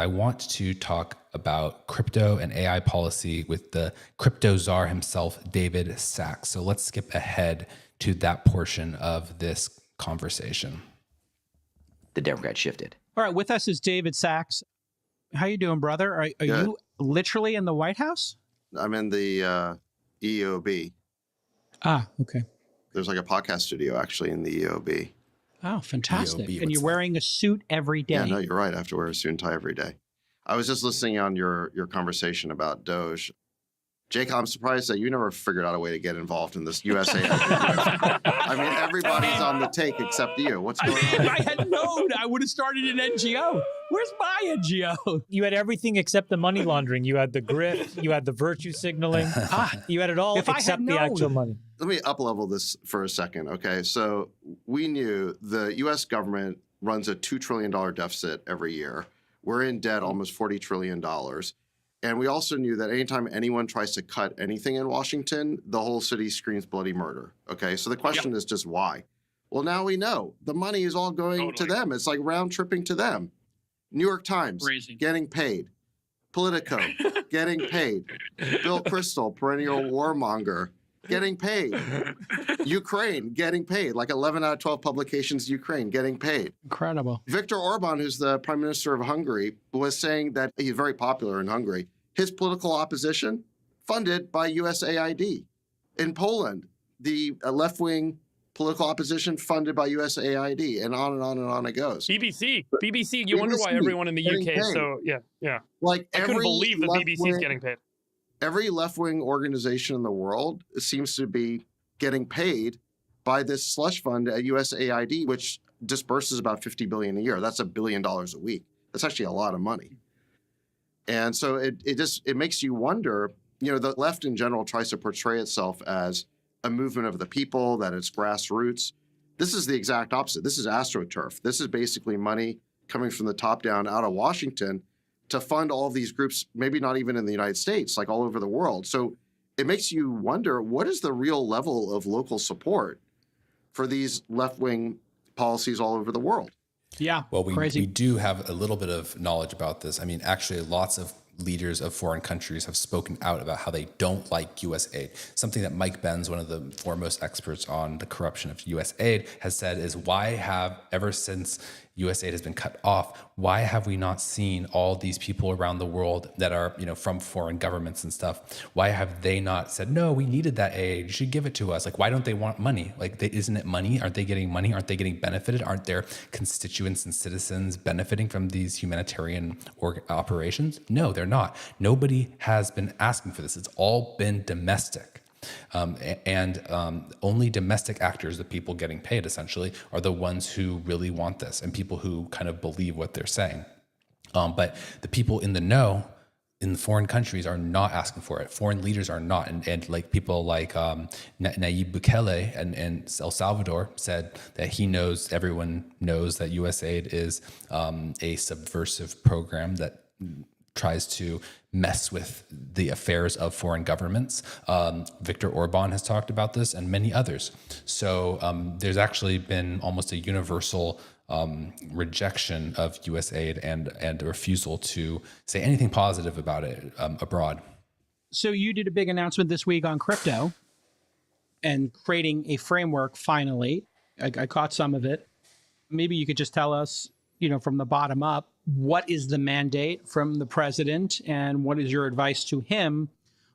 I want to talk about crypto and AI policy with the crypto czar himself, David Sachs. So let's skip ahead to that portion of this conversation. The Democrats shifted. All right, with us is David Sachs. How you doing, brother? Are you literally in the White House? I'm in the EOB. Ah, okay. There's like a podcast studio actually in the EOB. Oh, fantastic. EOB, and you're wearing a suit every day. Yeah, no, you're right. I have to wear a suit and tie every day. I was just listening on your conversation about Doge. Jake, I'm surprised that you never figured out a way to get involved in this USAID. I mean, everybody's on the take except you. What's going on? If I had known, I would have started an NGO. Where's my NGO? You had everything except the money laundering. You had the grift, you had the virtue signaling. You had it all except the actual money. Let me up-level this for a second, okay? So we knew the U.S. government runs a $2 trillion deficit every year. We're in debt almost $40 trillion. And we also knew that anytime anyone tries to cut anything in Washington, the whole city screams bloody murder, okay? So the question is just why? Well, now we know. The money is all going to them. It's like round-tripping to them. New York Times, getting paid. Politico, getting paid. Bill Kristol, perennial warmonger, getting paid. Ukraine, getting paid. Like 11 out of 12 publications, Ukraine, getting paid. Incredible. Viktor Orban, who's the prime minister of Hungary, was saying that he's very popular in Hungary. His political opposition, funded by USAID. In Poland, the left-wing political opposition funded by USAID, and on and on and on it goes. BBC, you wonder why everyone in the UK is so, yeah. Like I couldn't believe the BBC is getting paid. Every left-wing organization in the world seems to be getting paid by this slush fund at USAID, which disperses about $50 billion a year. That's $1 billion a week. That's actually a lot of money. And so it makes you wonder, you know, the left in general tries to portray itself as a movement of the people, that it's grassroots. This is the exact opposite. This is AstroTurf. This is basically money coming from the top down out of Washington to fund all of these groups, maybe not even in the United States, like all over the world. So it makes you wonder, what is the real level of local support for these left-wing policies all over the world? Yeah, well, we do have a little bit of knowledge about this. I mean, actually, lots of leaders of foreign countries have spoken out about how they don't like USAID. Something that Mike Benz, one of the foremost experts on the corruption of USAID, has said is ever since USAID has been cut off, why have we not seen all these people around the world that are, you know, from foreign governments and stuff? Why have they not said, no, we needed that aid, you should give it to us? Like, why don't they want money? Like, isn't it money? Aren't they getting money? Aren't they getting benefited? Aren't their constituents and citizens benefiting from these humanitarian operations? No, they're not. Nobody has been asking for this. It's all been domestic. Only domestic actors, the people getting paid essentially, are the ones who really want this and people who kind of believe what they're saying. But the people in the know in the foreign countries are not asking for it. Foreign leaders are not. And like people like Nayib Bukele and El Salvador said that everyone knows that USAID is a subversive program that tries to mess with the affairs of foreign governments. Viktor Orban has talked about this and many others. So there's actually been almost a universal rejection of USAID and a refusal to say anything positive about it abroad. So you did a big announcement this week on crypto and creating a framework finally. I caught some of it. Maybe you could just tell us, you know, from the bottom up, what is the mandate from the president and what is your advice to him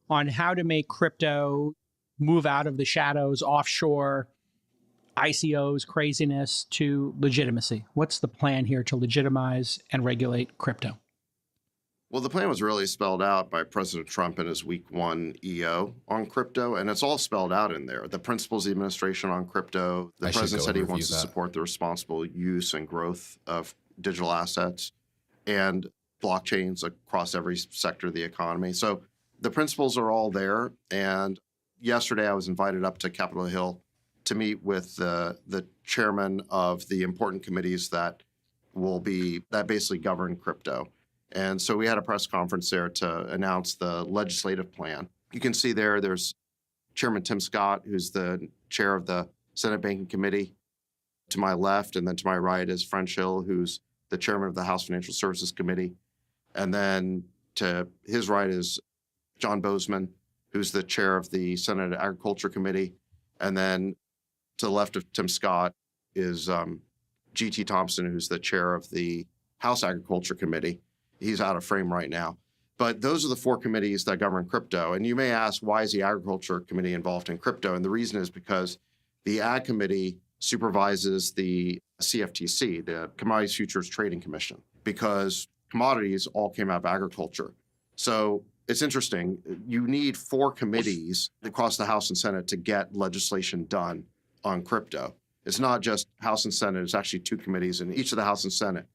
on how to make crypto move out of the shadows, offshore, ICOs, craziness to legitimacy? What's the plan here to legitimize and regulate crypto? Well, the plan was really spelled out by President Trump in his week one EO on crypto, and it's all spelled out in there. The principles of the administration on crypto, the president said he wants to support the responsible use and growth of digital assets and blockchains across every sector of the economy. So the principles are all there. And yesterday I was invited up to Capitol Hill to meet with the chairman of the important committees that basically govern crypto. And so we had a press conference there to announce the legislative plan. You can see there's Chairman Tim Scott, who's the chair of the Senate Banking Committee. To my left, and then to my right is French Hill, who's the chairman of the House Financial Services Committee. And then to his right is John Bozeman, who's the chair of the Senate Agriculture Committee. And then to the left of Tim Scott is G.T. Thompson, who's the chair of the House Agriculture Committee. He's out of frame right now. But those are the four committees that govern crypto. And you may ask, why is the Agriculture Committee involved in crypto? And the reason is because the Ag Committee supervises the CFTC, the Commodities Futures Trading Commission, because commodities all came out of agriculture. So it's interesting. You need four committees across the House and Senate to get legislation done on crypto. It's not just House and Senate. It's actually two committees in each of the House and Senate.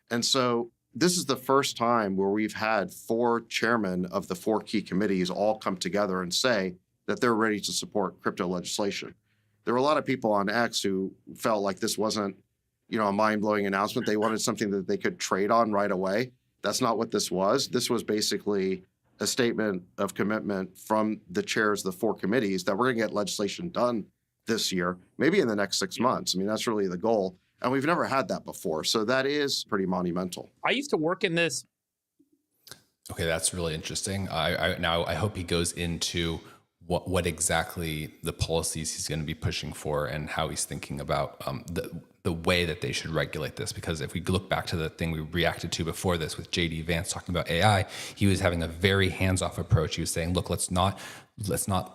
And so this is the first time where we've had four chairmen of the four key committees all come together and say that they're ready to support crypto legislation. There were a lot of people on X who felt like this wasn't, a mind-blowing announcement. They wanted something that they could trade on right away. That's not what this was. This was basically a statement of commitment from the chairs of the four committees that we're going to get legislation done this year, maybe in the next 6 months. I mean, that's really the goal. And we've never had that before. So that is pretty monumental. I used to work in this. Okay, that's really interesting. Now I hope he goes into what exactly the policies he's going to be pushing for and how he's thinking about the way that they should regulate this. Because if we look back to the thing we reacted to before this with JD Vance talking about AI, he was having a very hands-off approach. He was saying, look, let's not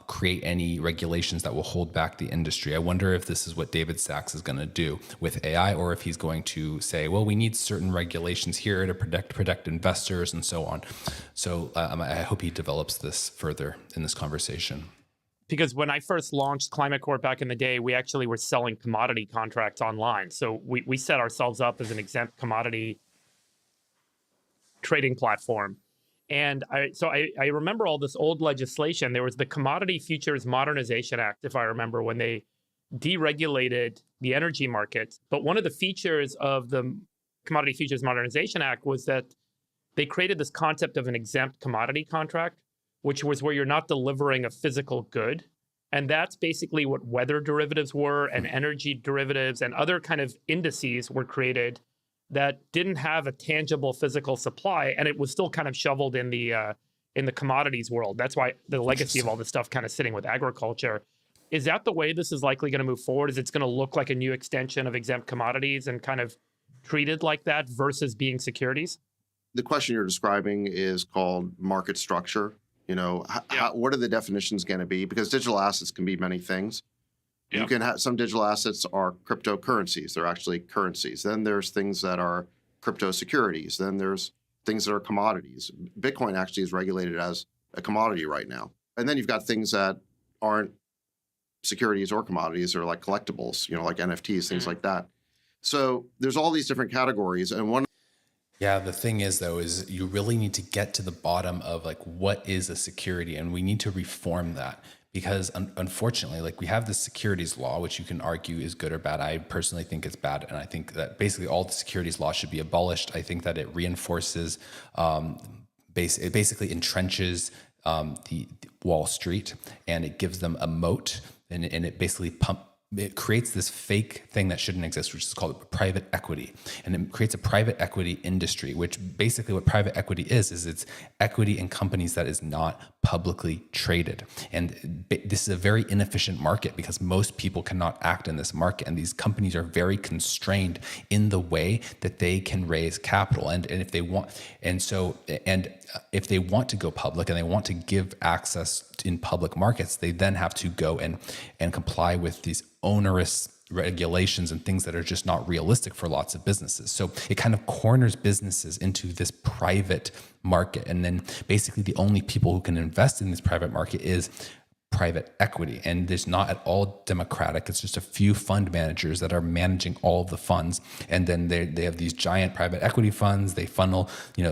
create any regulations that will hold back the industry. I wonder if this is what David Sachs is going to do with AI, or if he's going to say, well, we need certain regulations here to protect investors and so on. So I hope he develops this further in this conversation. Because when I first launched Climate Corp back in the day, we actually were selling commodity contracts online. So we set ourselves up as an exempt commodity trading platform. And I remember all this old legislation. There was the Commodity Futures Modernization Act, if I remember, when they deregulated the energy markets. But one of the features of the Commodity Futures Modernization Act was that they created this concept of an exempt commodity contract, which was where you're not delivering a physical good. And that's basically what weather derivatives were, and energy derivatives and other kind of indices were created that didn't have a tangible physical supply, and it was still kind of shoveled in the commodities world. That's why the legacy of all this stuff kind of sitting with agriculture. Is that the way this is likely going to move forward? Is it's going to look like a new extension of exempt commodities and kind of treated like that versus being securities? The question you're describing is called market structure. What are the definitions going to be? Because digital assets can be many things. Yeah. You can have some digital assets are cryptocurrencies. They're actually currencies. Then there's things that are crypto securities. Then there's things that are commodities. Bitcoin actually is regulated as a commodity right now. And then you've got things that aren't securities or commodities, or like collectibles, like NFTs, things like that. So there's all these different categories. And yeah, the thing is, though, is you really need to get to the bottom of what is a security, and we need to reform that. Because unfortunately, we have the securities law, which you can argue is good or bad. I personally think it's bad. And I think that basically all the securities law should be abolished. I think that it reinforces, it basically entrenches the Wall Street, and it gives them a moat, and it basically it creates this fake thing that shouldn't exist, which is called private equity. And it creates a private equity industry, which basically what private equity is it's equity in companies that is not publicly traded. And this is a very inefficient market because most people cannot act in this market. And these companies are very constrained in the way that they can raise capital. And if they want, if they want to go public and they want to give access in public markets, they then have to go and comply with these onerous regulations and things that are just not realistic for lots of businesses. So it kind of corners businesses into this private market. And then basically the only people who can invest in this private market is private equity. And it's not at all democratic. It's just a few fund managers that are managing all of the funds. And then they have these giant private equity funds. They funnel,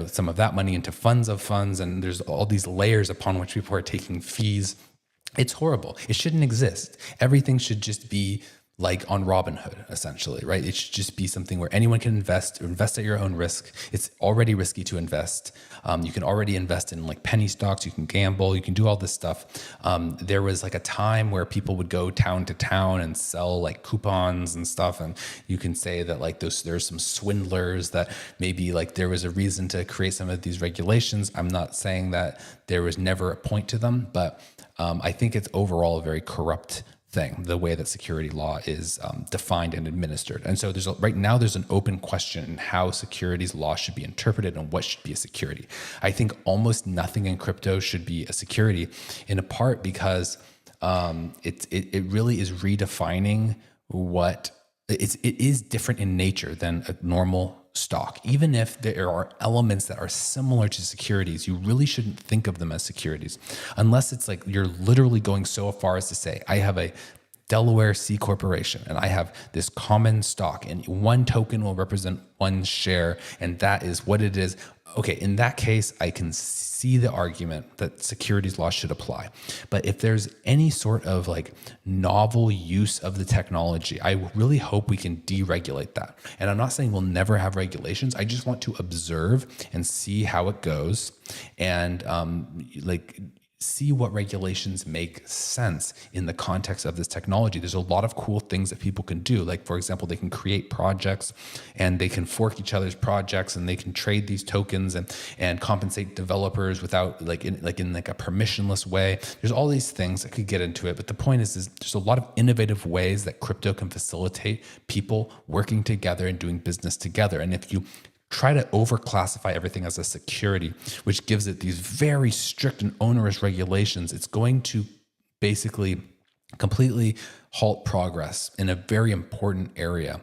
some of that money into funds of funds. And there's all these layers upon which people are taking fees. It's horrible. It shouldn't exist. Everything should just be like on Robinhood, essentially, right? It should just be something where anyone can invest at your own risk. It's already risky to invest. You can already invest in like penny stocks. You can gamble. You can do all this stuff. There was like a time where people would go town to town and sell like coupons and stuff. And you can say that like there's some swindlers that maybe like there was a reason to create some of these regulations. I'm not saying that there was never a point to them, but I think it's overall a very corrupt thing, the way that security law is defined and administered. And so right now there's an open question in how securities law should be interpreted and what should be a security. I think almost nothing in crypto should be a security, in a part because it really is redefining what it is different in nature than a normal stock. Even if there are elements that are similar to securities, you really shouldn't think of them as securities, unless it's like you're literally going so far as to say, I have a Delaware C corporation and I have this common stock and one token will represent one share and that is what it is. Okay, in that case, I can see the argument that securities law should apply. But if there's any sort of like novel use of the technology, I really hope we can deregulate that. And I'm not saying we'll never have regulations. I just want to observe and see how it goes and see what regulations make sense in the context of this technology. There's a lot of cool things that people can do. Like, for example, they can create projects and they can fork each other's projects and they can trade these tokens and compensate developers without in a permissionless way. There's all these things that could get into it. But the point is there's a lot of innovative ways that crypto can facilitate people working together and doing business together. And if you try to overclassify everything as a security, which gives it these very strict and onerous regulations, it's going to basically completely halt progress in a very important area.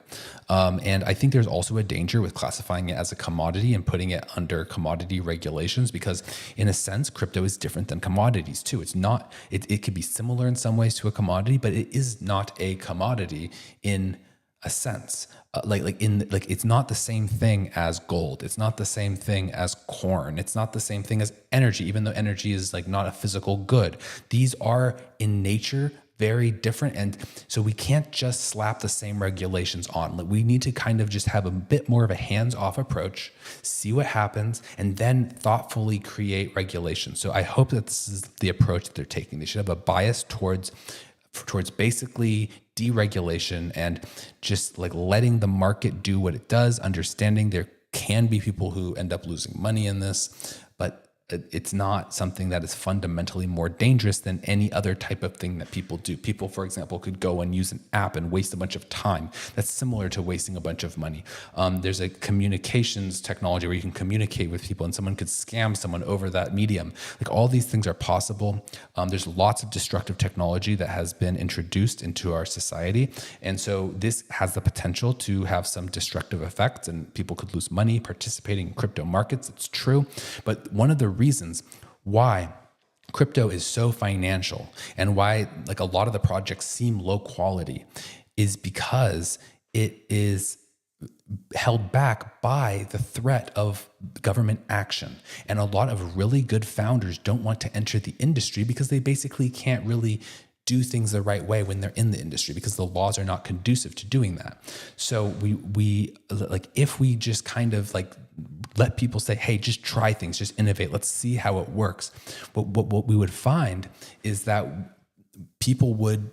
And I think there's also a danger with classifying it as a commodity and putting it under commodity regulations, because in a sense, crypto is different than commodities too. It's not, it could be similar in some ways to a commodity, but it is not a commodity in a sense. It's not the same thing as gold. It's not the same thing as corn. It's not the same thing as energy, even though energy is like not a physical good. These are in nature very different. And so we can't just slap the same regulations on. Like, we need to kind of just have a bit more of a hands-off approach, see what happens, and then thoughtfully create regulations. So I hope that this is the approach that they're taking. They should have a bias towards basically deregulation and just like letting the market do what it does, understanding there can be people who end up losing money in this, but it's not something that is fundamentally more dangerous than any other type of thing that people do. People, for example, could go and use an app and waste a bunch of time. That's similar to wasting a bunch of money. There's a communications technology where you can communicate with people and someone could scam someone over that medium. Like, all these things are possible. There's lots of destructive technology that has been introduced into our society. And so this has the potential to have some destructive effects, and people could lose money participating in crypto markets. It's true. But one of the reasons why crypto is so financial and why like a lot of the projects seem low quality is because it is held back by the threat of government action. And a lot of really good founders don't want to enter the industry because they basically can't really do things the right way when they're in the industry, because the laws are not conducive to doing that. So we like, if we just kind of like let people say, hey, just try things, just innovate, let's see how it works. But what we would find is that people would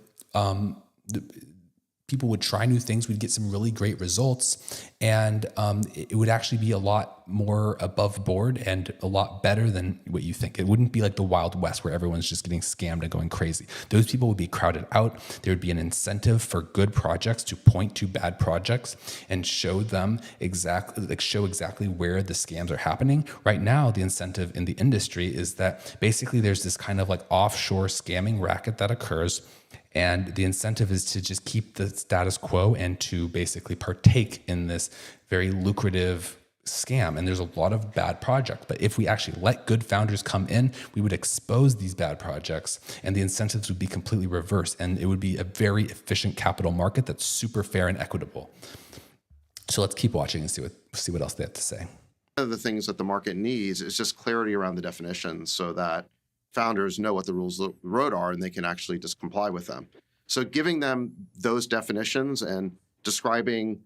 try new things, we'd get some really great results, and it would actually be a lot more above board and a lot better than what you think. It wouldn't be like the Wild West where everyone's just getting scammed and going crazy. Those people would be crowded out. There would be an incentive for good projects to point to bad projects and show exactly where the scams are happening. Right now, the incentive in the industry is that basically there's this kind of like offshore scamming racket that occurs. And the incentive is to just keep the status quo and to basically partake in this very lucrative scam. And there's a lot of bad projects. But if we actually let good founders come in, we would expose these bad projects and the incentives would be completely reversed. And it would be a very efficient capital market that's super fair and equitable. So let's keep watching and see what else they have to say. One of the things that the market needs is just clarity around the definitions so that founders know what the rules of the road are and they can actually just comply with them. So giving them those definitions and describing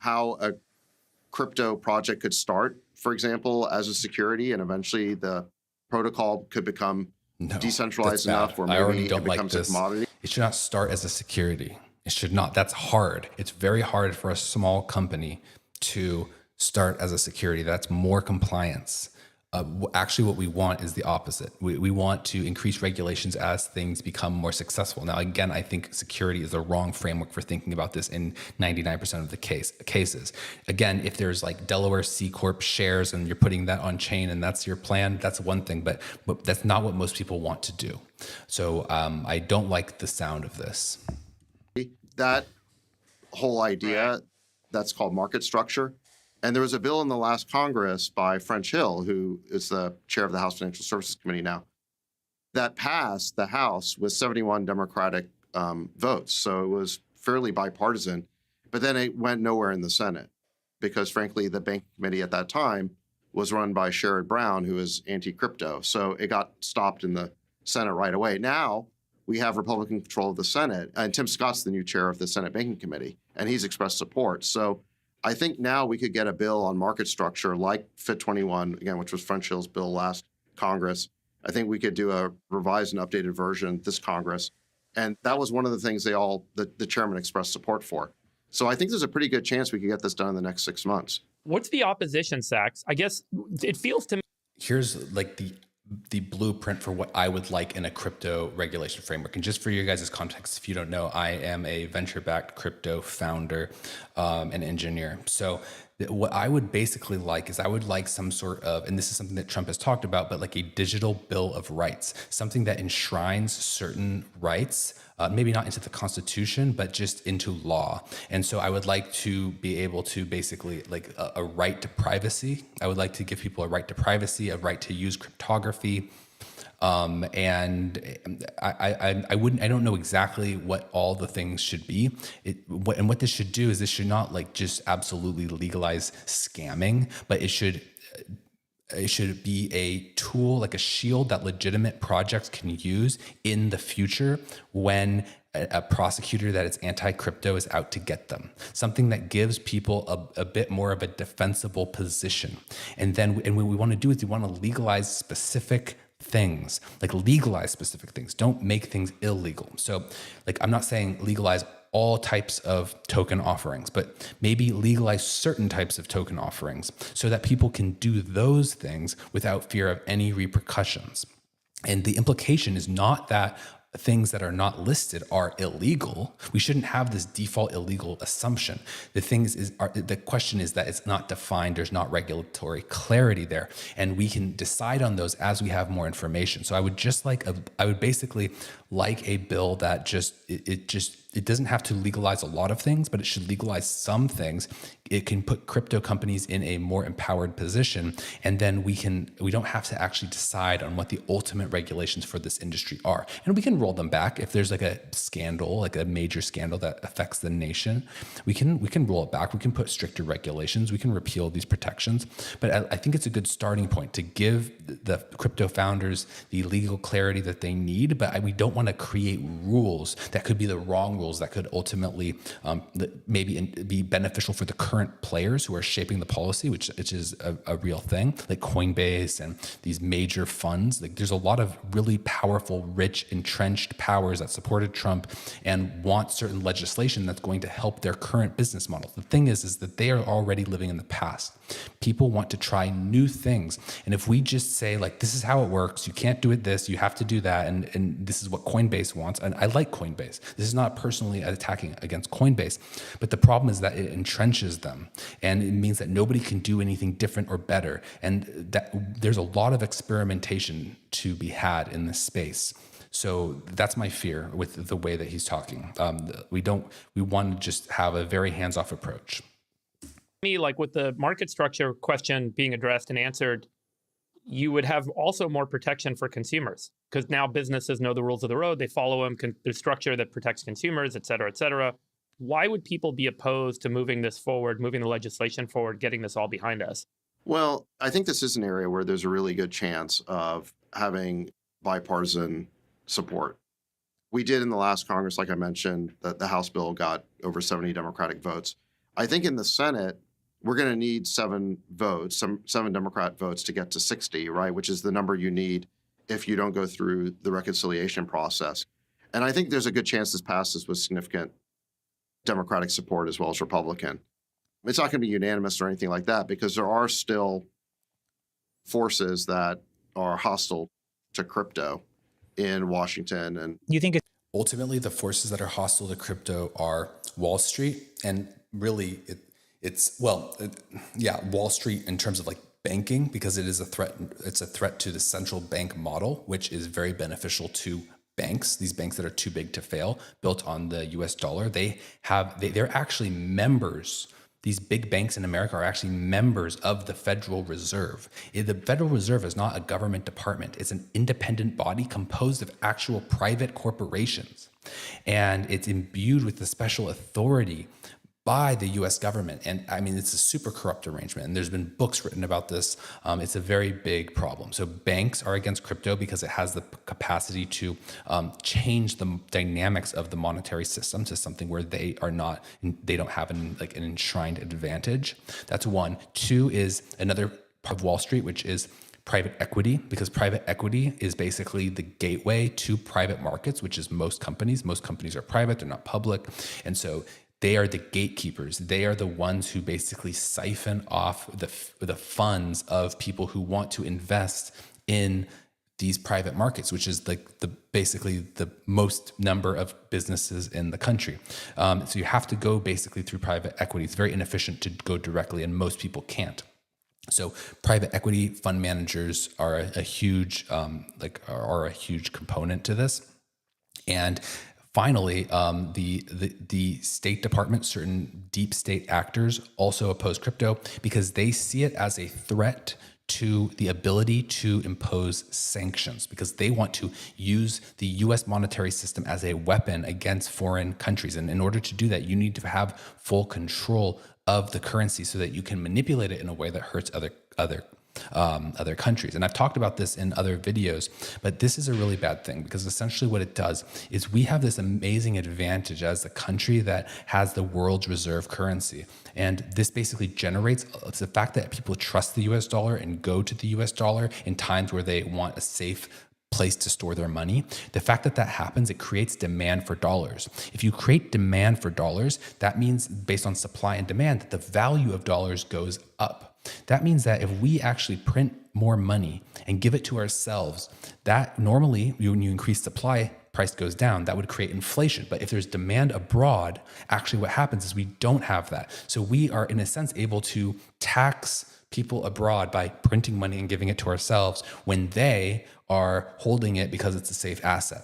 how a crypto project could start, for example, as a security, and eventually the protocol could become decentralized enough where maybe it becomes a commodity. It should not start as a security. It should not. That's hard. It's very hard for a small company to start as a security. That's more compliance. Actually, what we want is the opposite. We want to increase regulations as things become more successful. Now, again, I think security is the wrong framework for thinking about this in 99% of the cases. Again, if there's like Delaware C Corp shares and you're putting that on chain and that's your plan, that's one thing, but that's not what most people want to do. So I don't like the sound of this. That whole idea, that's called market structure. And there was a bill in the last Congress by French Hill, who is the chair of the House Financial Services Committee now, that passed the House with 71 Democratic votes. So it was fairly bipartisan. But then it went nowhere in the Senate because, frankly, the Banking Committee at that time was run by Sherrod Brown, who is anti-crypto. So it got stopped in the Senate right away. Now we have Republican control of the Senate, and Tim Scott's the new chair of the Senate Banking Committee, and he's expressed support. So I think now we could get a bill on market structure like Fit 21, again, which was French Hill's bill last Congress. I think we could do a revised and updated version this Congress. And that was one of the things the chairman expressed support for. So I think there's a pretty good chance we could get this done in the next 6 months. What's the opposition, Sachs? I guess it feels to me. Here's like the blueprint for what I would like in a crypto regulation framework. And just for your guys' context, if you don't know, I am a venture-backed crypto founder and engineer. So what I would basically like is I would like some sort of, and this is something that Trump has talked about, but like a digital bill of rights, something that enshrines certain rights, maybe not into the Constitution, but just into law. And so I would like to be able to basically like a right to privacy. I would like to give people a right to privacy, a right to use cryptography. And I don't know exactly what all the things should be. What this should do is this should not like just absolutely legalize scamming, but it should be a tool, like a shield that legitimate projects can use in the future when a prosecutor that is anti-crypto is out to get them. Something that gives people a bit more of a defensible position. And what we want to do is we want to legalize specific things, like legalize specific things. Don't make things illegal. So like, I'm not saying legalize all types of token offerings, but maybe legalize certain types of token offerings so that people can do those things without fear of any repercussions. And the implication is not that things that are not listed are illegal. We shouldn't have this default illegal assumption. The question is that it's not defined. There's not regulatory clarity there, and we can decide on those as we have more information. So I would basically like a bill that it doesn't have to legalize a lot of things, but it should legalize some things. It can put crypto companies in a more empowered position, and then we don't have to actually decide on what the ultimate regulations for this industry are. And we can roll them back if there's like a scandal, like a major scandal that affects the nation. We can roll it back. We can put stricter regulations. We can repeal these protections. But I think it's a good starting point to give the crypto founders the legal clarity that they need. But we don't want to create rules that could be the wrong rules that could ultimately maybe be beneficial for the current players who are shaping the policy, which is a real thing, like Coinbase and these major funds. Like there's a lot of really powerful, rich, entrenched powers that supported Trump and want certain legislation that's going to help their current business model. The thing is that they are already living in the past. People want to try new things. And if we just say like, this is how it works, you can't do it this, you have to do that, and this is what Coinbase wants. And I like Coinbase. This is not personally attacking against Coinbase, but the problem is that it entrenches them. And it means that nobody can do anything different or better. And that there's a lot of experimentation to be had in this space. So that's my fear with the way that he's talking. We want to just have a very hands-off approach. Me, like with the market structure question being addressed and answered, you would have also more protection for consumers because now businesses know the rules of the road. They follow them. There's structure that protects consumers, et cetera, et cetera. Why would people be opposed to moving this forward, moving the legislation forward, getting this all behind us? Well, I think this is an area where there's a really good chance of having bipartisan support. We did in the last Congress, like I mentioned, that the House bill got over 70 Democratic votes. I think in the Senate, we're going to need 7 votes, seven Democrat votes to get to 60, right? Which is the number you need if you don't go through the reconciliation process. And I think there's a good chance this passes with significant Democratic support as well as Republican. It's not going to be unanimous or anything like that because there are still forces that are hostile to crypto in Washington. And you think ultimately the forces that are hostile to crypto are Wall Street, and really Wall Street in terms of like banking, because it is a threat. It's a threat to the central bank model, which is very beneficial to banks. These banks that are too big to fail, built on the US dollar, they're actually members. These big banks in America are actually members of the Federal Reserve. The Federal Reserve is not a government department. It's an independent body composed of actual private corporations. And it's imbued with the special authority by the US government. And I mean, it's a super corrupt arrangement. And there's been books written about this. It's a very big problem. So banks are against crypto because it has the capacity to change the dynamics of the monetary system to something where they don't have an enshrined advantage. That's one. 2 is another part of Wall Street, which is private equity, because private equity is basically the gateway to private markets, which is most companies. Most companies are private, they're not public. And so they are the gatekeepers. They are the ones who basically siphon off the funds of people who want to invest in these private markets, which is basically the most number of businesses in the country. So you have to go basically through private equity. It's very inefficient to go directly, and most people can't. So private equity fund managers are a huge component to this. And finally, the State Department, certain deep state actors also oppose crypto because they see it as a threat to the ability to impose sanctions, because they want to use the US monetary system as a weapon against foreign countries. And in order to do that, you need to have full control of the currency so that you can manipulate it in a way that hurts other countries. And I've talked about this in other videos, but this is a really bad thing, because essentially what it does is we have this amazing advantage as the country that has the world's reserve currency. And this basically generates the fact that people trust the US dollar and go to the US dollar in times where they want a safe place to store their money. The fact that happens, it creates demand for dollars. If you create demand for dollars, that means based on supply and demand, that the value of dollars goes up. That means that if we actually print more money and give it to ourselves, that normally when you increase supply, price goes down. That would create inflation. But if there's demand abroad, actually what happens is we don't have that. So we are in a sense able to tax people abroad by printing money and giving it to ourselves when they are holding it because it's a safe asset.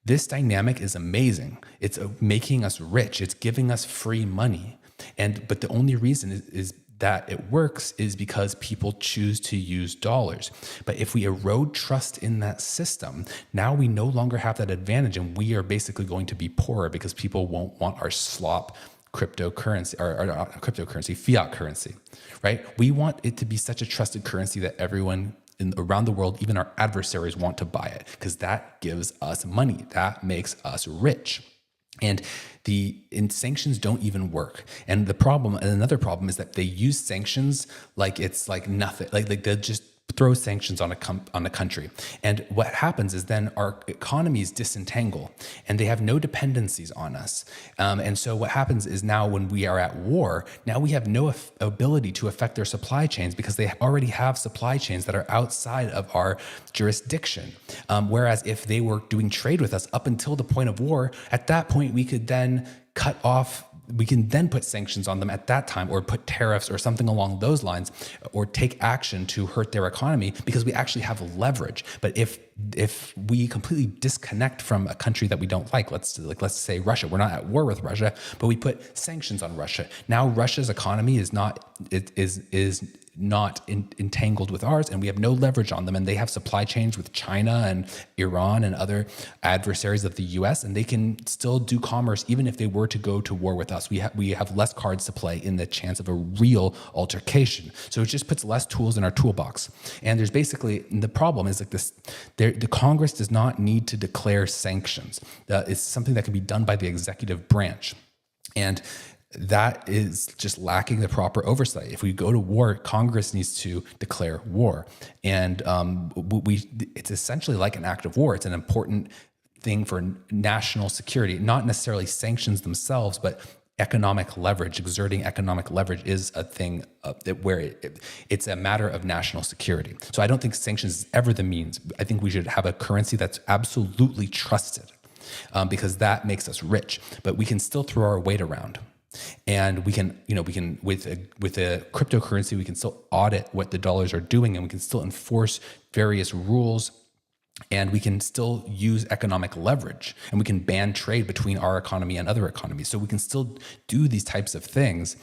This dynamic is amazing. It's making us rich. It's giving us free money. But the only reason is that it works is because people choose to use dollars. But if we erode trust in that system, now we no longer have that advantage, and we are basically going to be poorer because people won't want our slop cryptocurrency, or not cryptocurrency, fiat currency, right? We want it to be such a trusted currency that everyone around the world, even our adversaries, want to buy it, because that gives us money. That makes us rich. And sanctions don't even work. And another problem is that they use sanctions like it's like nothing. Like they'll just throw sanctions on a country. And what happens is then our economies disentangle and they have no dependencies on us. And so what happens is now when we are at war, now we have no ability to affect their supply chains because they already have supply chains that are outside of our jurisdiction. Whereas if they were doing trade with us up until the point of war, at that point we could then we can then put sanctions on them at that time, or put tariffs or something along those lines, or take action to hurt their economy because we actually have leverage. But if we completely disconnect from a country that we don't like, let's say Russia, we're not at war with Russia, but we put sanctions on Russia. Now Russia's economy is not entangled with ours, and we have no leverage on them, and they have supply chains with China and Iran and other adversaries of the US, and they can still do commerce even if they were to go to war with us. We have less cards to play in the chance of a real altercation. So it just puts less tools in our toolbox. And there's basically, the problem is like this, the Congress does not need to declare sanctions. It's something that can be done by the executive branch. And that is just lacking the proper oversight. If we go to war, Congress needs to declare war. And it's essentially like an act of war. It's an important thing for national security, not necessarily sanctions themselves, but economic leverage. Exerting economic leverage is a thing where it's a matter of national security. So I don't think sanctions is ever the means. I think we should have a currency that's absolutely trusted, because that makes us rich, but we can still throw our weight around. And we can with a cryptocurrency, we can still audit what the dollars are doing, and we can still enforce various rules, and we can still use economic leverage, and we can ban trade between our economy and other economies. So we can still do these types of things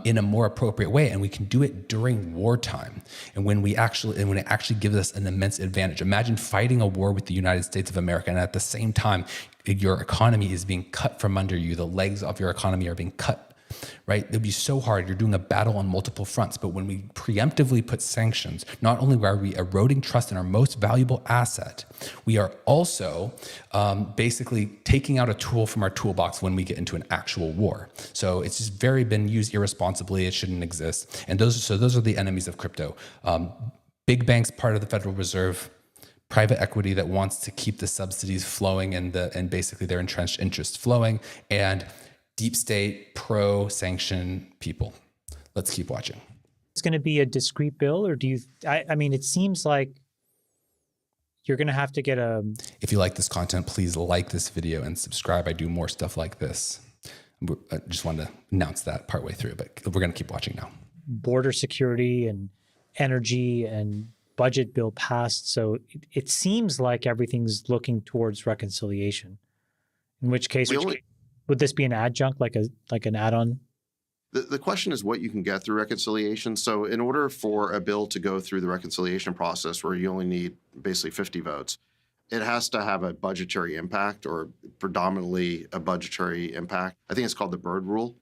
in a more appropriate way, and we can do it during wartime, and when it actually gives us an immense advantage. Imagine fighting a war with the United States of America, and at the same time, your economy is being cut from under you. The legs of your economy are being cut, right? It'd be so hard. You're doing a battle on multiple fronts. But when we preemptively put sanctions, not only are we eroding trust in our most valuable asset, we are also basically taking out a tool from our toolbox when we get into an actual war. So it's just been used irresponsibly. It shouldn't exist. And those are the enemies of crypto. Big banks, part of the Federal Reserve, private equity that wants to keep the subsidies flowing and basically their entrenched interests flowing, and deep state pro-sanction people. Let's keep watching. It's going to be a discrete bill, or do you? I mean, it seems like you're going to have to get a. If you like this content, please like this video and subscribe. I do more stuff like this. I just wanted to announce that partway through, but we're going to keep watching now. Border security and energy and budget bill passed, so it seems like everything's looking towards reconciliation. In which case, would this be an adjunct, like an add-on? The question is what you can get through reconciliation. So in order for a bill to go through the reconciliation process, where you only need basically 50 votes, it has to have a budgetary impact, or predominantly a budgetary impact. I think it's called the Byrd Rule.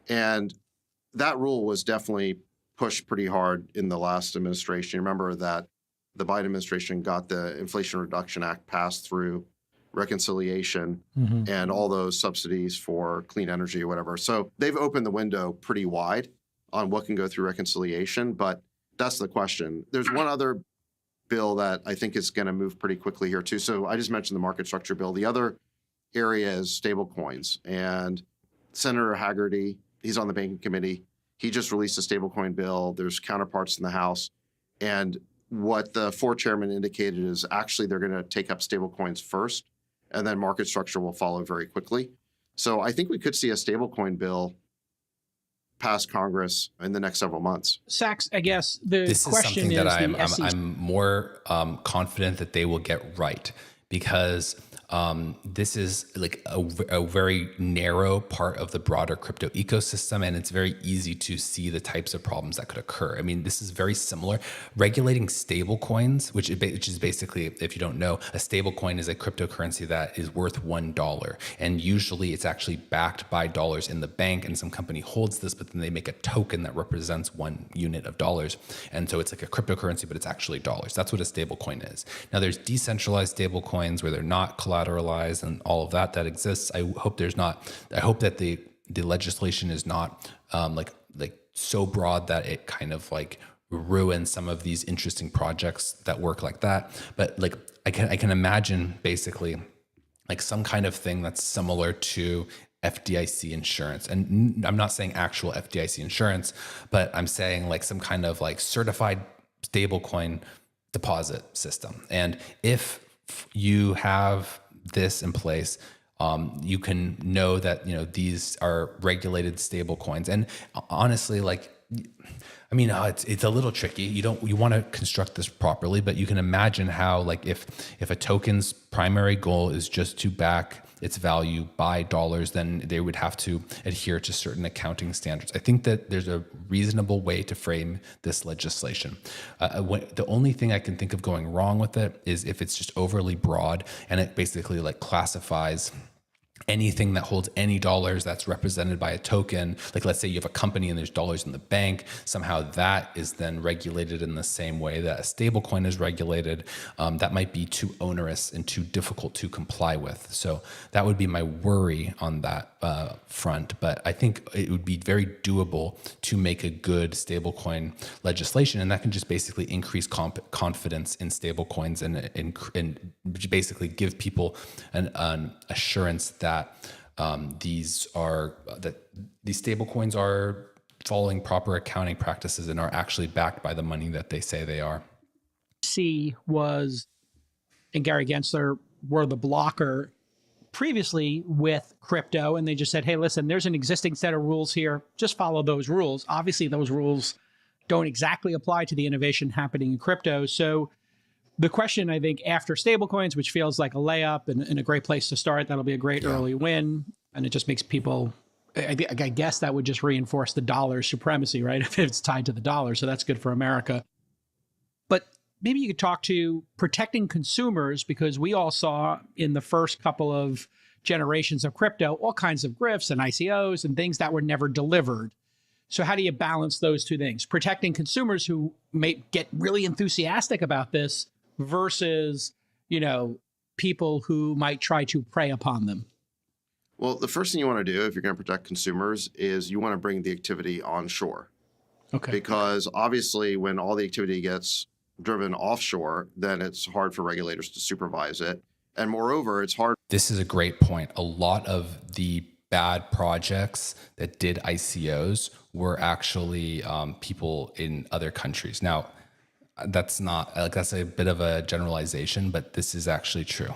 And that rule was definitely pushed pretty hard in the last administration. Remember that the Biden administration got the Inflation Reduction Act passed through reconciliation and all those subsidies for clean energy or whatever. So they've opened the window pretty wide on what can go through reconciliation, but that's the question. There's one other bill that I think is going to move pretty quickly here too. So I just mentioned the market structure bill. The other area is stablecoins, and Senator Haggerty, he's on the banking committee. He just released a stablecoin bill. There's counterparts in the House. And what the four chairmen indicated is actually they're going to take up stablecoins first, and then market structure will follow very quickly. So I think we could see a stablecoin bill pass Congress in the next several months. Sachs, I guess this question is something that I'm more confident that they will get right, because this is like a very narrow part of the broader crypto ecosystem, and it's very easy to see the types of problems that could occur. I mean, this is very similar. Regulating stable coins, which is basically, if you don't know, a stable coin is a cryptocurrency that is worth $1. And usually it's actually backed by dollars in the bank, and some company holds this, but then they make a token that represents 1 unit of dollars. And so it's like a cryptocurrency, but it's actually dollars. That's what a stable coin is. Now there's decentralized stable coins where they're not collateralized and all of that exists. I hope that the legislation is not like so broad that it kind of like ruins some of these interesting projects that work like that. But like I can imagine basically like some kind of thing that's similar to FDIC insurance. And I'm not saying actual FDIC insurance, but I'm saying like some kind of like certified stablecoin deposit system. And if you have this in place, you can know that, you know, these are regulated stable coins. And honestly, like, I mean, it's a little tricky. You want to construct this properly, but you can imagine how, like, if a token's primary goal is just to back its value by dollars, then they would have to adhere to certain accounting standards. I think that there's a reasonable way to frame this legislation. The only thing I can think of going wrong with it is if it's just overly broad and it basically like classifies anything that holds any dollars that's represented by a token. Like, let's say you have a company and there's dollars in the bank, somehow that is then regulated in the same way that a stable coin is regulated. That might be too onerous and too difficult to comply with. So that would be my worry on that front. But I think it would be very doable to make a good stablecoin legislation, and that can just basically increase confidence in stablecoins and basically give people an assurance that these stablecoins are following proper accounting practices and are actually backed by the money that they say they are. And Gary Gensler were the blocker previously with crypto, and they just said, hey, listen, there's an existing set of rules here. Just follow those rules. Obviously, those rules don't exactly apply to the innovation happening in crypto. So the question, I think, after stablecoins, which feels like a layup and a great place to start, that'll be a great early win. And it just makes people, I guess that would just reinforce the dollar supremacy, right? If it's tied to the dollar. So that's good for America. But maybe you could talk to protecting consumers, because we all saw in the first couple of generations of crypto, all kinds of grifts and ICOs and things that were never delivered. So how do you balance those two things? Protecting consumers who may get really enthusiastic about this versus, people who might try to prey upon them. Well, the first thing you want to do if you're going to protect consumers is you want to bring the activity onshore. Okay. Because obviously when all the activity gets driven offshore, then it's hard for regulators to supervise it. And moreover, it's hard. This is a great point. A lot of the bad projects that did ICOs were actually people in other countries. Now, that's a bit of a generalization, but this is actually true.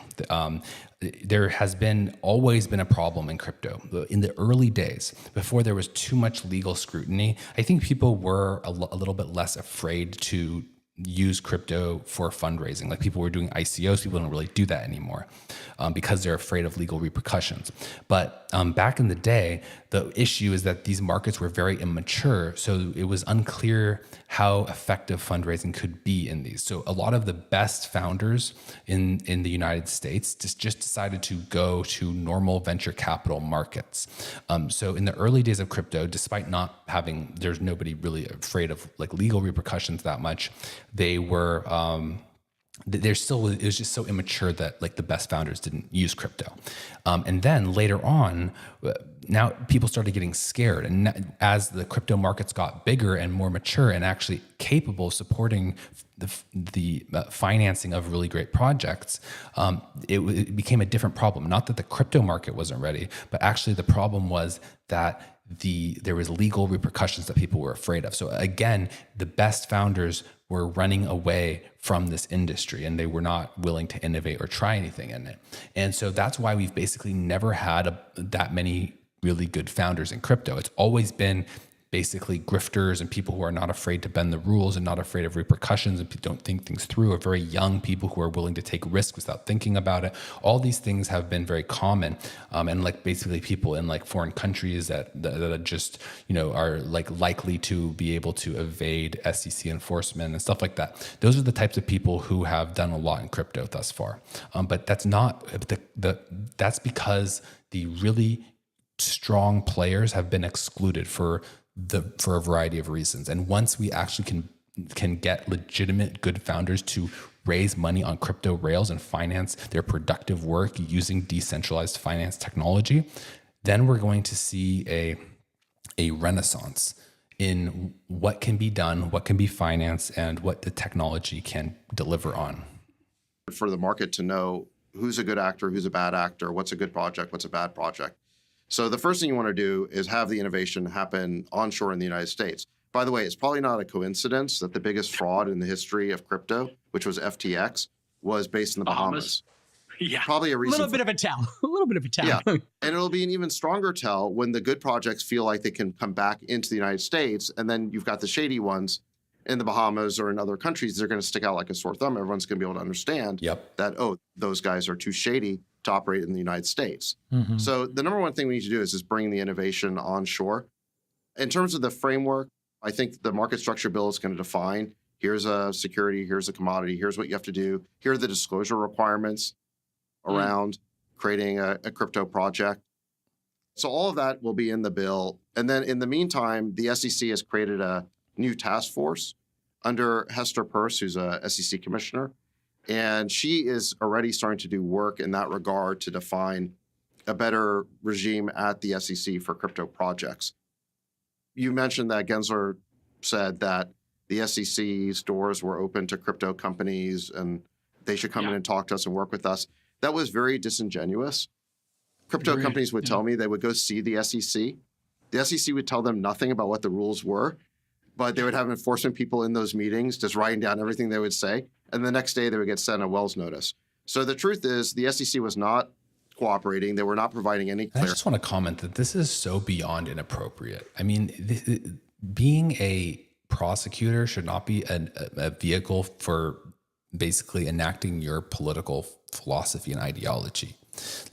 There has always been a problem in crypto. In the early days, before there was too much legal scrutiny, I think people were a little bit less afraid to use crypto for fundraising. Like, people were doing ICOs, people don't really do that anymore because they're afraid of legal repercussions. But back in the day, the issue is that these markets were very immature, so it was unclear how effective fundraising could be in these. So a lot of the best founders in the United States just decided to go to normal venture capital markets. So in the early days of crypto, despite there's nobody really afraid of like legal repercussions that much, they were it was just so immature that like the best founders didn't use crypto. And then later on, now people started getting scared. And as the crypto markets got bigger and more mature and actually capable of supporting the financing of really great projects, it became a different problem. Not that the crypto market wasn't ready, but actually the problem was that there was legal repercussions that people were afraid of. So again, the best founders were running away from this industry and they were not willing to innovate or try anything in it. And so that's why we've basically never had that many really good founders in crypto. It's always been basically grifters and people who are not afraid to bend the rules and not afraid of repercussions and don't think things through, or very young people who are willing to take risks without thinking about it. All these things have been very common. And like basically people in like foreign countries that just, are like likely to be able to evade SEC enforcement and stuff like that. Those are the types of people who have done a lot in crypto thus far. But that's not, that's because the really strong players have been excluded for a variety of reasons. And once we actually can get legitimate good founders to raise money on crypto rails and finance their productive work using decentralized finance technology, then we're going to see a renaissance in what can be done, what can be financed, and what the technology can deliver on. For the market to know who's a good actor, who's a bad actor, what's a good project, what's a bad project. So the first thing you want to do is have the innovation happen onshore in the United States. By the way, it's probably not a coincidence that the biggest fraud in the history of crypto, which was FTX, was based in the Bahamas. Yeah. Probably a reason. A little bit of a tell. Yeah. And it'll be an even stronger tell when the good projects feel like they can come back into the United States. And then you've got the shady ones in the Bahamas or in other countries. They're going to stick out like a sore thumb. Everyone's going to be able to understand that, those guys are too shady to operate in the United States. So the number one thing we need to do is bring the innovation onshore. In terms of the framework, I think the market structure bill is going to define, here's a security, here's a commodity, here's what you have to do, here are the disclosure requirements around creating a crypto project. So all of that will be in the bill. And then in the meantime, the SEC has created a new task force under Hester Peirce, who's a SEC commissioner. And she is already starting to do work in that regard to define a better regime at the SEC for crypto projects. You mentioned that Gensler said that the SEC's doors were open to crypto companies and they should come in and talk to us and work with us. That was very disingenuous. Crypto companies would tell me they would go see the SEC. The SEC would tell them nothing about what the rules were, but they would have enforcement people in those meetings just writing down everything they would say. And the next day they would get sent a Wells notice. So the truth is the SEC was not cooperating. They were not providing any clarity. I just want to comment that this is so beyond inappropriate. I mean, being a prosecutor should not be a vehicle for basically enacting your political philosophy and ideology.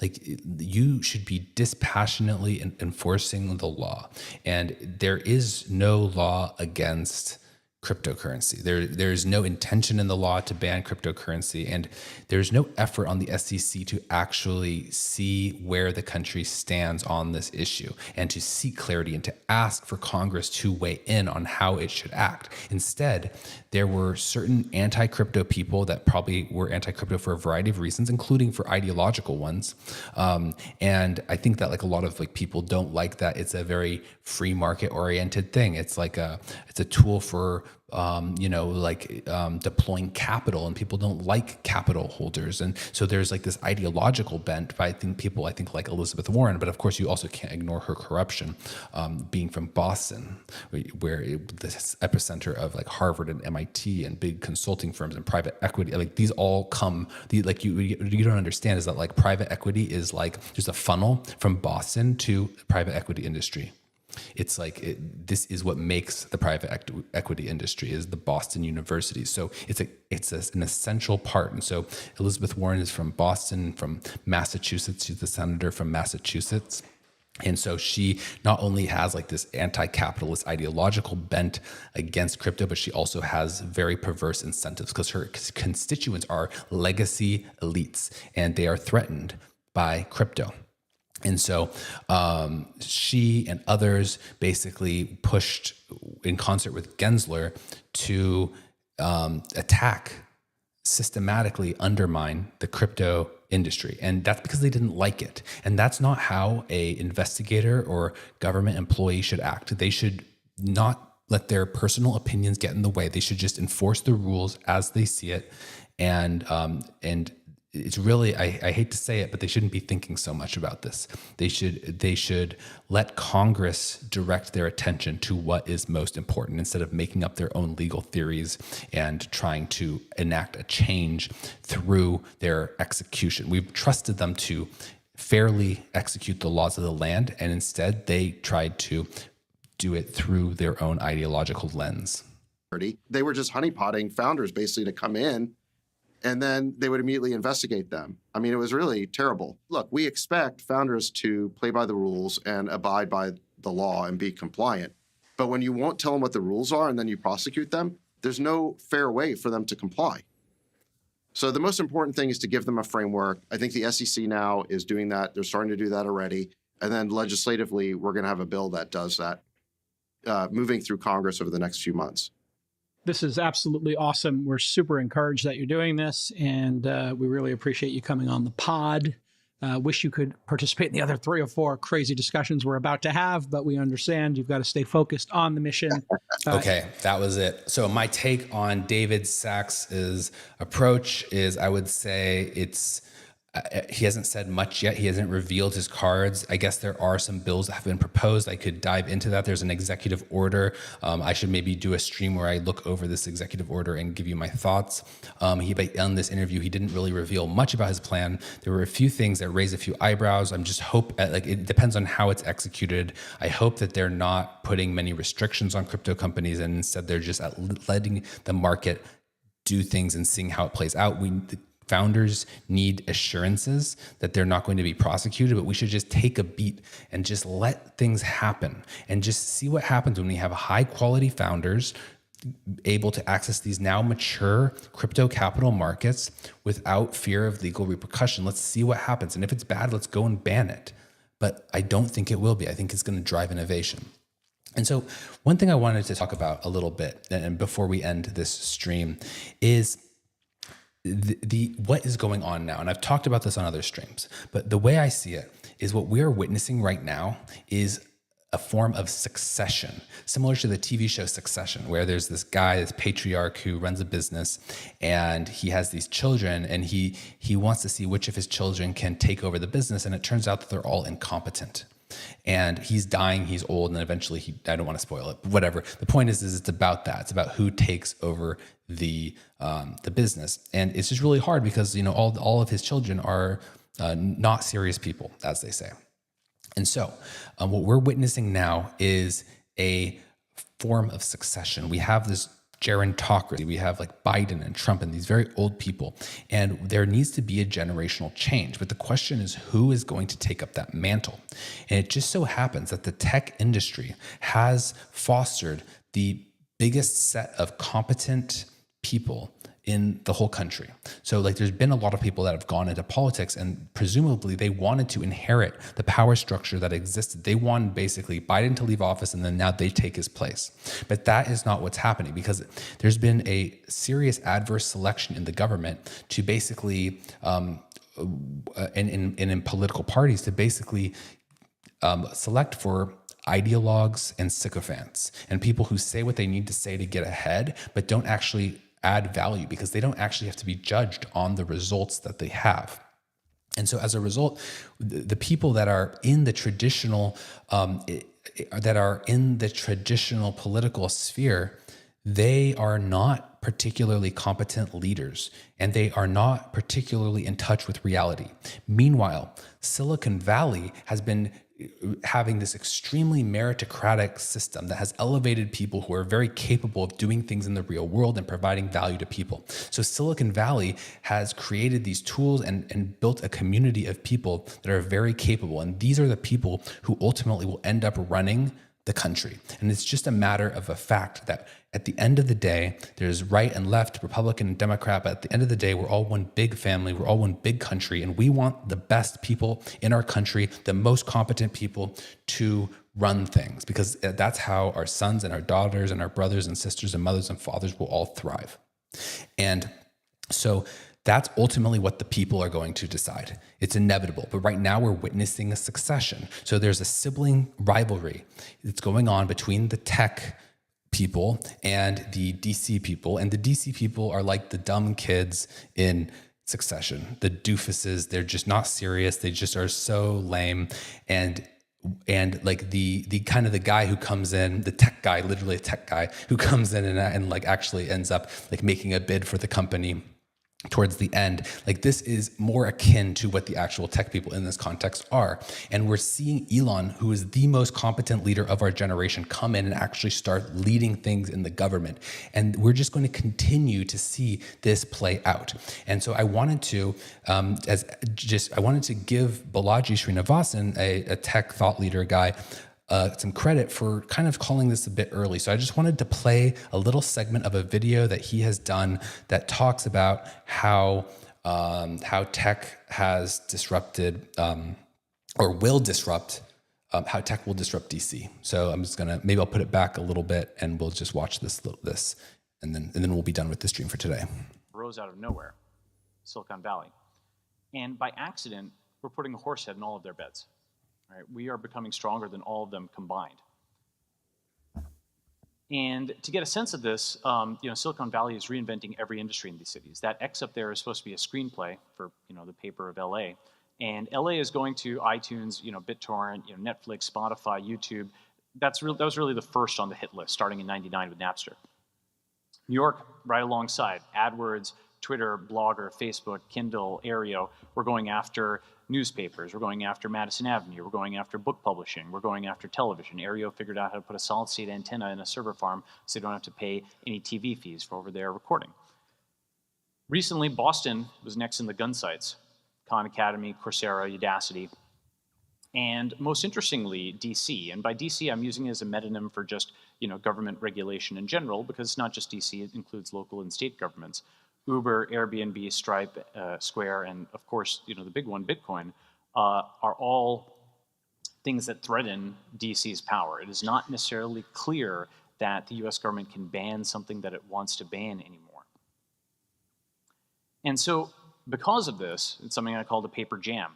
Like, you should be dispassionately enforcing the law. And there is no law against cryptocurrency. There's no intention in the law to ban cryptocurrency, and there's no effort on the SEC to actually see where the country stands on this issue and to seek clarity and to ask for Congress to weigh in on how it should act. Instead, there were certain anti-crypto people that probably were anti-crypto for a variety of reasons, including for ideological ones. And I think that like a lot of like people don't like that it's a very free market oriented thing. It's like it's a tool for deploying capital, and people don't like capital holders. And so there's like this ideological bent by people like Elizabeth Warren, but of course you also can't ignore her corruption, being from Boston, where this epicenter of like Harvard and MIT and big consulting firms and private equity, like these all come, you don't understand is that like private equity is like there's a funnel from Boston to the private equity industry. It's like this is what makes the private equity industry is the Boston University. So it's an essential part. And so Elizabeth Warren is from Boston, from Massachusetts. She's the senator from Massachusetts. And so she not only has like this anti-capitalist ideological bent against crypto, but she also has very perverse incentives because her constituents are legacy elites and they are threatened by crypto. And so she and others basically pushed in concert with Gensler to attack, systematically undermine the crypto industry. And that's because they didn't like it. And that's not how an investigator or government employee should act. They should not let their personal opinions get in the way. They should just enforce the rules as they see it. And it's really, I hate to say it, but they shouldn't be thinking so much about this. They should let Congress direct their attention to what is most important instead of making up their own legal theories and trying to enact a change through their execution. We've trusted them to fairly execute the laws of the land, and instead they tried to do it through their own ideological lens. They were just honeypotting founders basically to come in, and then they would immediately investigate them. I mean, it was really terrible. Look, we expect founders to play by the rules and abide by the law and be compliant. But when you won't tell them what the rules are and then you prosecute them, there's no fair way for them to comply. So the most important thing is to give them a framework. I think the SEC now is doing that. They're starting to do that already. And then legislatively, we're going to have a bill that does that, moving through Congress over the next few months. This is absolutely awesome. We're super encouraged that you're doing this, and we really appreciate you coming on the pod. Wish you could participate in the other 3 or 4 crazy discussions we're about to have, but we understand you've got to stay focused on the mission. Okay, that was it. So my take on David Sachs's approach is, I would say he hasn't said much yet. He hasn't revealed his cards. I guess there are some bills that have been proposed. I could dive into that. There's an executive order. I should maybe do a stream where I look over this executive order and give you my thoughts. On this interview, he didn't really reveal much about his plan. There were a few things that raised a few eyebrows. I'm just it depends on how it's executed. I hope that they're not putting many restrictions on crypto companies, and instead they're just letting the market do things and seeing how it plays out. founders need assurances that they're not going to be prosecuted, but we should just take a beat and just let things happen and just see what happens when we have high quality founders able to access these now mature crypto capital markets without fear of legal repercussion. Let's see what happens. And if it's bad, let's go and ban it. But I don't think it will be. I think it's going to drive innovation. And so one thing I wanted to talk about a little bit, and before we end this stream, is the what is going on now. And I've talked about this on other streams, but the way I see it is what we are witnessing right now is a form of succession, similar to the TV show Succession, where there's this guy, this patriarch who runs a business, and he has these children, and he wants to see which of his children can take over the business, and it turns out that they're all incompetent. And he's dying, he's old, and eventually I don't want to spoil it, but whatever. The point is it's about that. It's about who takes over the business. And it's just really hard because, all of his children are not serious people, as they say. And so what we're witnessing now is a form of succession. We have this gerontocracy. We have like Biden and Trump and these very old people, and there needs to be a generational change. But the question is, who is going to take up that mantle? And it just so happens that the tech industry has fostered the biggest set of competent people in the whole country. So there's been a lot of people that have gone into politics, and presumably they wanted to inherit the power structure that existed. They wanted basically Biden to leave office, and then now they take his place. But that is not what's happening, because there's been a serious adverse selection in the government to basically, in political parties, to basically select for ideologues and sycophants and people who say what they need to say to get ahead, but don't actually add value, because they don't actually have to be judged on the results that they have. And so as a result, the people that are in the traditional political sphere, they are not particularly competent leaders, and they are not particularly in touch with reality. Meanwhile, Silicon Valley has been having this extremely meritocratic system that has elevated people who are very capable of doing things in the real world and providing value to people. So Silicon Valley has created these tools and built a community of people that are very capable. And these are the people who ultimately will end up running the country. And it's just a matter of a fact that at the end of the day, there's right and left, Republican and Democrat, but at the end of the day, we're all one big family, we're all one big country, and we want the best people in our country, the most competent people to run things, because that's how our sons and our daughters and our brothers and sisters and mothers and fathers will all thrive. And so that's ultimately what the people are going to decide. It's inevitable. But right now we're witnessing a succession. So there's a sibling rivalry that's going on between the tech people and the DC people. And the DC people are like the dumb kids in Succession, the doofuses. They're just not serious. They just are so lame. And like the kind of the guy who comes in, the tech guy, literally a tech guy who comes in and like actually ends up like making a bid for the company towards the end. Like, this is more akin to what the actual tech people in this context are. And we're seeing Elon, who is the most competent leader of our generation, come in and actually start leading things in the government. And we're just going to continue to see this play out. And so I wanted to, I wanted to give Balaji Srinivasan, a tech thought leader guy, some credit for kind of calling this a bit early. So I just wanted to play a little segment of a video that he has done that talks about how tech has disrupted or will disrupt, how tech will disrupt DC. So I'm just gonna, maybe I'll put it back a little bit and we'll just watch this, and then we'll be done with the stream for today. Rose out of nowhere, Silicon Valley. And by accident, we're putting a horse head in all of their beds. Right? We are becoming stronger than all of them combined. And to get a sense of this, Silicon Valley is reinventing every industry in these cities. That X up there is supposed to be a screenplay for, the paper of LA. And LA is going to iTunes, BitTorrent, Netflix, Spotify, YouTube. That was really the first on the hit list, starting in '99 with Napster. New York, right alongside, AdWords, Twitter, Blogger, Facebook, Kindle, Aereo. We're going after newspapers. We're going after Madison Avenue. We're going after book publishing. We're going after television. Aereo figured out how to put a solid-state antenna in a server farm so they don't have to pay any TV fees for over there recording. Recently, Boston was next in the gun sites. Khan Academy, Coursera, Udacity. And most interestingly, DC. And by DC, I'm using it as a metonym for just government regulation in general, because it's not just DC, it includes local and state governments. Uber, Airbnb, Stripe, Square, and of course, the big one, Bitcoin, are all things that threaten DC's power. It is not necessarily clear that the US government can ban something that it wants to ban anymore. And so because of this, it's something I call the paper jam.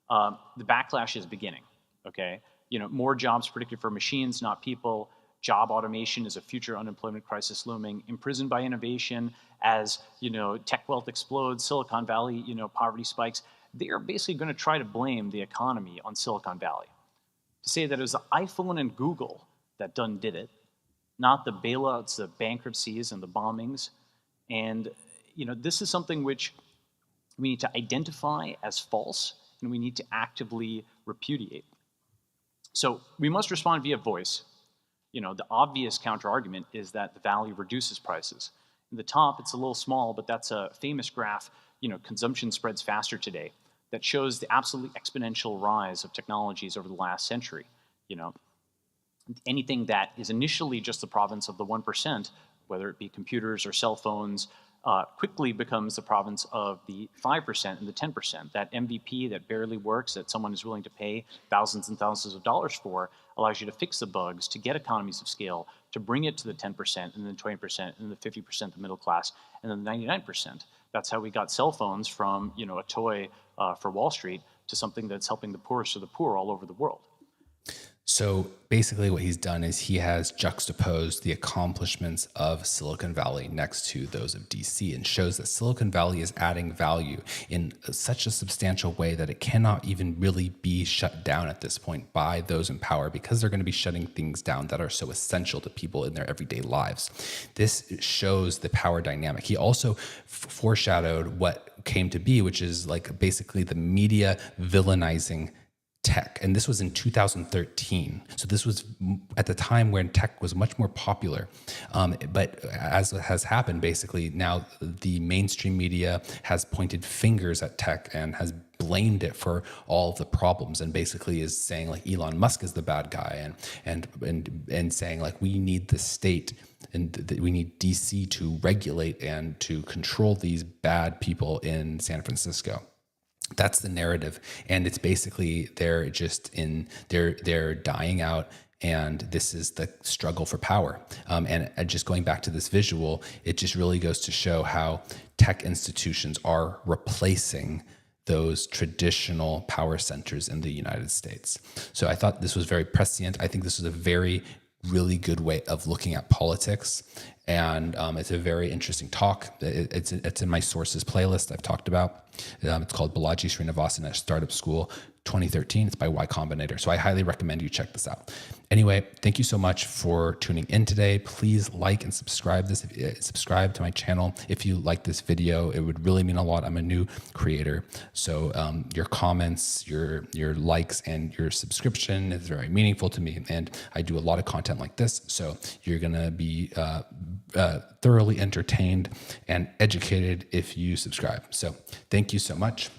The backlash is beginning, okay? More jobs predicted for machines, not people. Job automation is a future unemployment crisis looming. Imprisoned by innovation as, tech wealth explodes, Silicon Valley, poverty spikes. They are basically going to try to blame the economy on Silicon Valley. To say that it was the iPhone and Google that done did it, not the bailouts, the bankruptcies, and the bombings. And, this is something which we need to identify as false, and we need to actively repudiate. So we must respond via voice. The obvious counter-argument is that the Valley reduces prices. In the top, it's a little small, but that's a famous graph, consumption spreads faster today, that shows the absolutely exponential rise of technologies over the last century. Anything that is initially just the province of the 1%, whether it be computers or cell phones, quickly becomes the province of the 5% and the 10%. That MVP that barely works, that someone is willing to pay thousands and thousands of dollars for, allows you to fix the bugs, to get economies of scale, to bring it to the 10%, and then 20%, and the 50%, the middle class, and then the 99%. That's how we got cell phones from a toy for Wall Street to something that's helping the poorest of the poor all over the world. So basically what he's done is he has juxtaposed the accomplishments of Silicon Valley next to those of DC and shows that Silicon Valley is adding value in such a substantial way that it cannot even really be shut down at this point by those in power, because they're going to be shutting things down that are so essential to people in their everyday lives. This shows the power dynamic. He also foreshadowed what came to be, which is like basically the media villainizing tech. And this was in 2013. So this was at the time when tech was much more popular. But as has happened, basically now the mainstream media has pointed fingers at tech and has blamed it for all of the problems, and basically is saying like Elon Musk is the bad guy, and saying like we need the state and we need DC to regulate and to control these bad people in San Francisco. That's the narrative, and it's basically they're dying out, and this is the struggle for power. And just going back to this visual, it just really goes to show how tech institutions are replacing those traditional power centers in the United States. So I thought this was very prescient. I think this is a really good way of looking at politics. And it's a very interesting talk. It's in my sources playlist I've talked about. It's called Balaji Srinivasan at Startup School 2013. It's by Y Combinator. So I highly recommend you check this out. Anyway, thank you so much for tuning in today. Please like and subscribe to my channel. If you like this video, it would really mean a lot. I'm a new creator. So your comments, your likes, and your subscription is very meaningful to me. And I do a lot of content like this. So you're going to be thoroughly entertained and educated if you subscribe. So thank you so much.